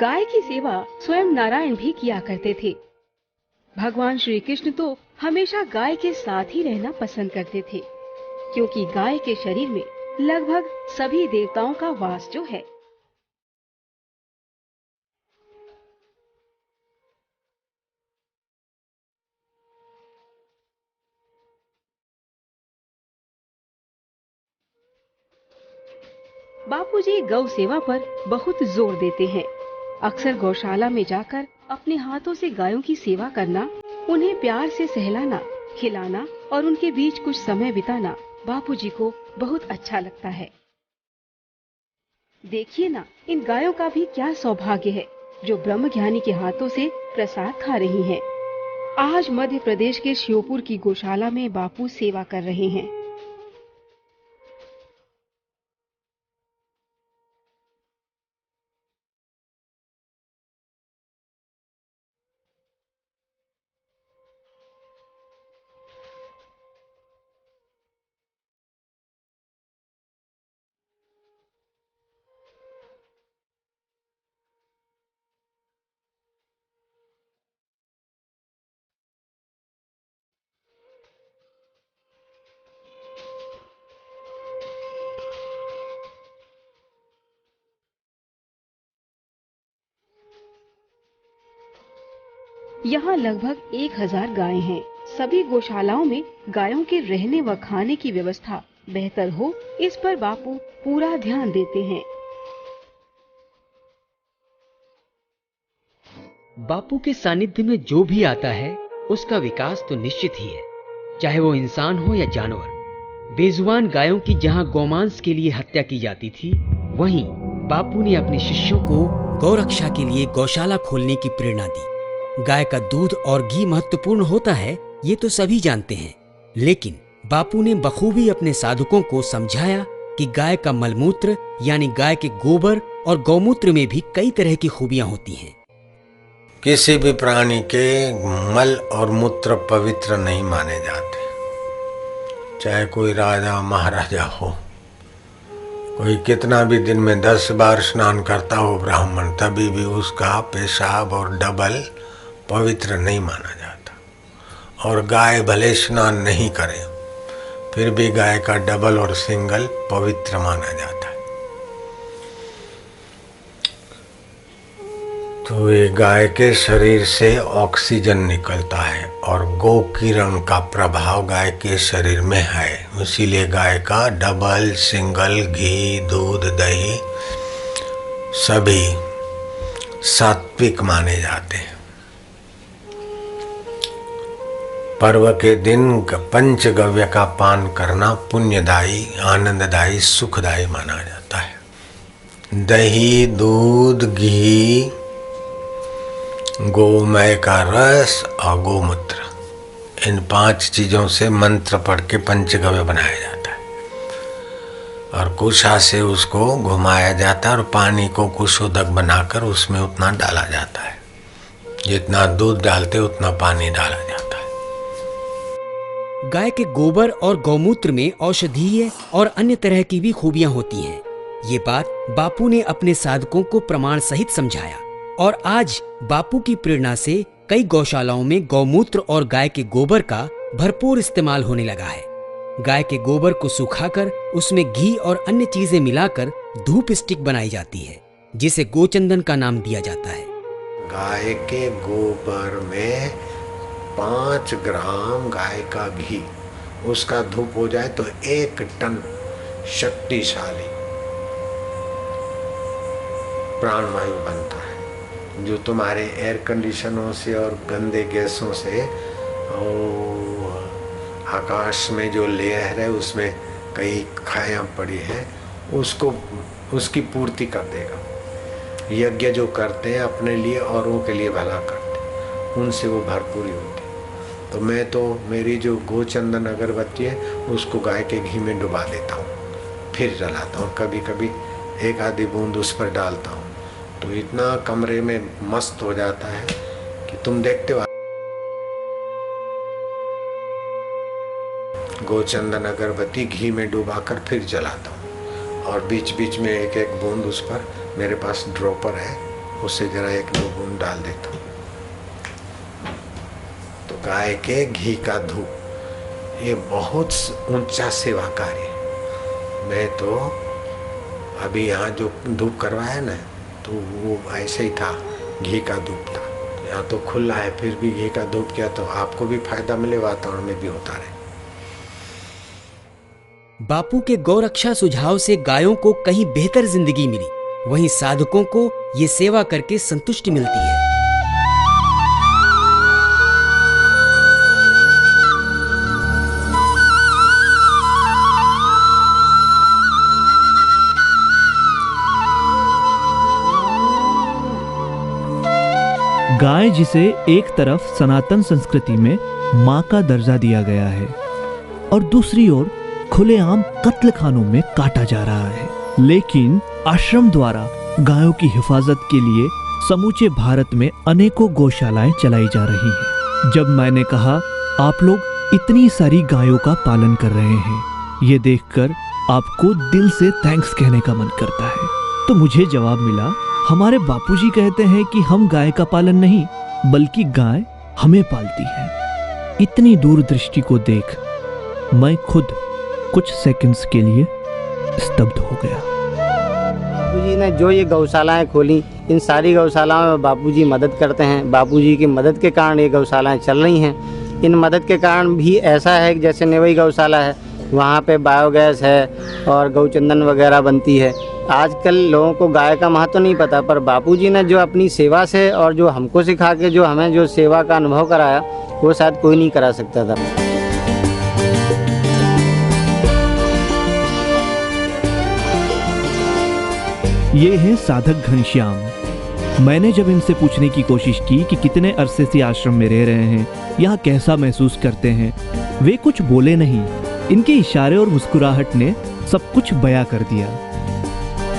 गाय की सेवा स्वयं नारायण भी किया करते थे। भगवान श्री कृष्ण तो हमेशा गाय के साथ ही रहना पसंद करते थे, क्योंकि गाय के शरीर में लगभग सभी देवताओं का वास जो है। बापूजी गौ सेवा पर बहुत जोर देते हैं। अक्सर गौशाला में जाकर अपने हाथों से गायों की सेवा करना, उन्हें प्यार से सहलाना, खिलाना और उनके बीच कुछ समय बिताना बापूजी को बहुत अच्छा लगता है। देखिए ना, इन गायों का भी क्या सौभाग्य है जो ब्रह्मज्ञानी के हाथों से प्रसाद खा रही हैं। आज मध्य प्रदेश के श्योपुर की गौशाला में बापू सेवा कर रहे हैं। यहाँ लगभग 1000 गायें हैं। सभी गौशालाओं में गायों के रहने व खाने की व्यवस्था बेहतर हो, इस पर बापू पूरा ध्यान देते हैं। बापू के सानिध्य में जो भी आता है उसका विकास तो निश्चित ही है, चाहे वो इंसान हो या जानवर। बेजुबान गायों की जहाँ गौमांस के लिए हत्या की जाती थी, वहीं बापू ने अपने शिष्यों को गौरक्षा के लिए गौशाला खोलने की प्रेरणा दी। गाय का दूध और घी महत्वपूर्ण होता है, ये तो सभी जानते हैं, लेकिन बापू ने बखूबी अपने साधकों को समझाया कि गाय का मलमूत्र यानी गाय के गोबर और गौमूत्र में भी कई तरह की खूबियां होती हैं। किसी भी प्राणी के मल और मूत्र पवित्र नहीं माने जाते, चाहे कोई राजा महाराजा हो। कोई कितना भी दिन में 10 बार स्नान करता हो ब्राह्मण, तभी भी उसका पेशाब और डबल पवित्र नहीं माना जाता। और गाय भले स्नान नहीं करे, फिर भी गाय का डबल और सिंगल पवित्र माना जाता है। तो ये गाय के शरीर से ऑक्सीजन निकलता है और गो किरण का प्रभाव गाय के शरीर में है, इसीलिए गाय का डबल, सिंगल, घी, दूध, दही सभी सात्विक माने जाते हैं। पर्व के दिन पंचगव्य का पान करना पुण्यदायी, आनंददायी, सुखदायी माना जाता है। दही, दूध, घी, गोमय का रस और गोमूत्र, इन 5 चीजों से मंत्र पढ़ के पंचगव्य बनाया जाता है और कुशा से उसको घुमाया जाता है और पानी को कुशोदक बनाकर उसमें उतना डाला जाता है। जितना दूध डालते उतना पानी डाला जाता है। गाय के गोबर और गौमूत्र में औषधीय और अन्य तरह की भी खूबियां होती हैं। ये बात बापू ने अपने साधकों को प्रमाण सहित समझाया और आज बापू की प्रेरणा से कई गौशालाओं में गौमूत्र और गाय के गोबर का भरपूर इस्तेमाल होने लगा है। गाय के गोबर को सुखाकर उसमें घी और अन्य चीजें मिलाकर धूप स्टिक बनाई जाती है, जिसे गोचंदन का नाम दिया जाता है। गाय के गोबर में 5 ग्राम गाय का घी, उसका धूप हो जाए तो 1 टन शक्तिशाली प्राणवायु बनता है, जो तुम्हारे एयर कंडीशनों से और गंदे गैसों से और आकाश में जो लेयर है उसमें कई खायां पड़ी हैं, उसको उसकी पूर्ति कर देगा। यज्ञ जो करते हैं अपने लिए औरों के लिए भला करते हैं, उनसे वो भरपूरी होती है। तो मैं तो मेरी जो गोचंदन अगरबत्ती है उसको गाय के घी में डुबा देता हूँ, फिर जलाता हूँ। कभी कभी 1 आधी बूंद उस पर डालता हूँ, तो इतना कमरे में मस्त हो जाता है कि तुम देखते हो। गोचंदन अगरबत्ती घी में डुबाकर फिर जलाता हूँ और बीच बीच में 1-1 बूंद उस पर, मेरे पास ड्रॉपर है, उसे जरा 1-2 बूंद डाल देता हूँ। तो गाय के घी का धूप ये बहुत ऊंचा सेवा कार्य है। मैं तो अभी यहाँ जो धूप करवाया ना, तो वो ऐसे ही था, घी का धूप था। यहाँ तो खुला है, फिर भी घी का धूप किया तो आपको भी फायदा मिले, वातावरण में भी होता रहे। बापू के गौरक्षा सुझाव से गायों को कहीं बेहतर जिंदगी मिली, वहीं साधकों को ये सेवा करके संतुष्टि मिलती है। गाय जिसे एक तरफ सनातन संस्कृति में मां का दर्जा दिया गया है और दूसरी ओर खुलेआम कत्लखानों में काटा जा रहा है, लेकिन आश्रम द्वारा गायों की हिफाजत के लिए समूचे भारत में अनेकों गौशालाएं चलाई जा रही हैं। जब मैंने कहा आप लोग इतनी सारी गायों का पालन कर रहे हैं, ये देखकर आपको दिल से थैंक्स कहने का मन करता है, तो मुझे जवाब मिला, हमारे बापूजी कहते हैं कि हम गाय का पालन नहीं बल्कि गाय हमें पालती है। इतनी दूरदृष्टि को देख मैं खुद कुछ सेकंड्स के लिए स्तब्ध हो गया। बापूजी ने जो ये गौशालाएं खोली, इन सारी गौशालाओं में बापूजी मदद करते हैं। बापूजी की मदद के कारण ये गौशालाएं चल रही हैं। इन मदद के कारण भी ऐसा है कि जैसे नेवई गौशाला है, वहाँ पे बायोगैस है और गौचंदन वगैरह बनती है। आजकल लोगों को गाय का महत्व नहीं पता, पर बापूजी ने जो अपनी सेवा से और जो हमको सिखा के जो हमें जो सेवा का अनुभव कराया, वो शायद कोई नहीं करा सकता था। ये है साधक घनश्याम। मैंने जब इनसे पूछने की कोशिश की कि कितने अरसे से आश्रम में रह रहे हैं, यहाँ कैसा महसूस करते हैं, वे कुछ बोले नहीं। इनके इशारे और मुस्कुराहट ने सब कुछ बयां कर दिया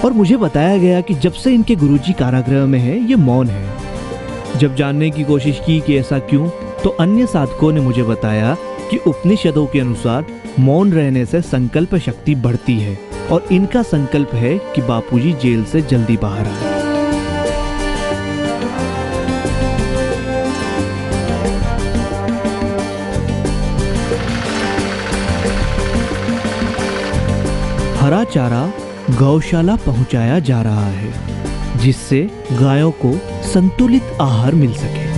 और मुझे बताया गया कि जब से इनके गुरुजी कारागृह में हैं, ये मौन है। जब जानने की कोशिश की कि ऐसा क्यों, तो अन्य साधकों ने मुझे बताया कि उपनिषदों के अनुसार मौन रहने से संकल्प शक्ति बढ़ती है और इनका संकल्प है कि बापूजी जेल से जल्दी बाहर आए। हरा चारा गौशाला पहुंचाया जा रहा है, जिससे गायों को संतुलित आहार मिल सके।